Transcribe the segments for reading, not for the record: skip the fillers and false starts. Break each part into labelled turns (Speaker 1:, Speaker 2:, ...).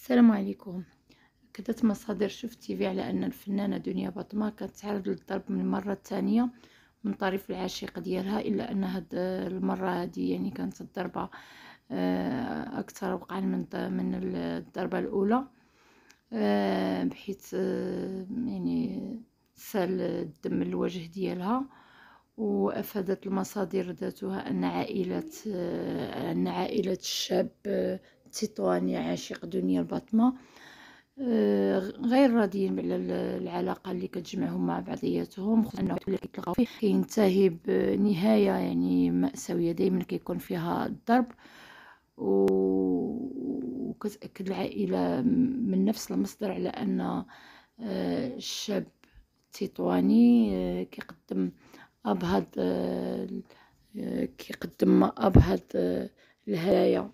Speaker 1: السلام عليكم. كذا مصادر شفت تيفي على أن الفنانة دنيا باطمة كانت تعرض للضرب من المرة الثانية من طرف العشيق ديالها، إلا أن هاد المرة هذه يعني كانت الضربة أكثر وقعا من الضربة الأولى، بحيث يعني سال الدم من الوجه ديالها. وأفادت المصادر ذاتها أن عائلة الشاب التطواني عاشق دنيا الباطمة غير راضيين على العلاقة اللي كتجمعهم مع بعضياتهم، خصوصا أنه اللي كيتلقاو فيه كينتهي بنهاية يعني مأساوية، دايما كيكون فيها الضرب. وكتأكد العائلة من نفس المصدر على أن الشاب التطواني كيقدم أبهض الهدايا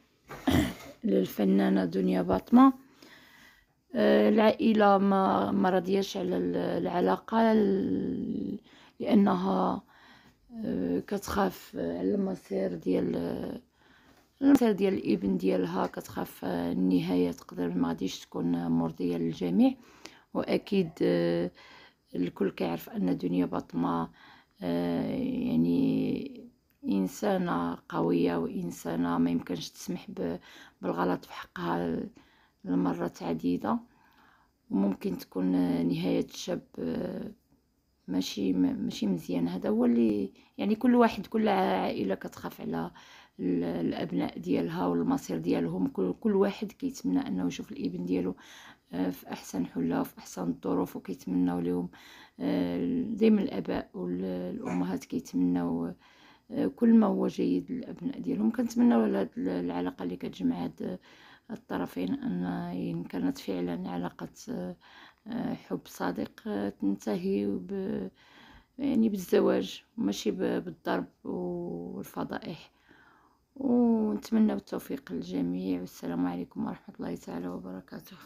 Speaker 1: للفنانة دنيا باطمة. العائلة ما رضياش على العلاقة، لأنها كتخاف على المصير ديال الابن ديالها، كتخاف النهاية تقدر ما غاديش تكون مرضية للجميع. وأكيد الكل كيعرف أن دنيا باطمة يعني إنسانة قوية، وإنسانة ما يمكنش تسمح بالغلط في حقها لمرات عديدة. وممكن تكون نهاية الشاب ماشي مزيان. هذا هو اللي يعني كل عائلة كتخاف على الأبناء ديالها والمصير ديالهم. كل واحد كيتمنى أنه يشوف الابن ديالو في أحسن حلة وفي أحسن الظروف، وكيتمناو لهم دايما الآباء والأمهات كيتمناو كل ما هو جيد للأبناء ديالهم. كنتمناو على العلاقة اللي كتجمع هاد الطرفين أن كانت فعلا علاقة حب صادق تنتهي يعني بالزواج، ماشي بالضرب والفضائح. ونتمنى التوفيق للجميع، والسلام عليكم ورحمة الله تعالى وبركاته.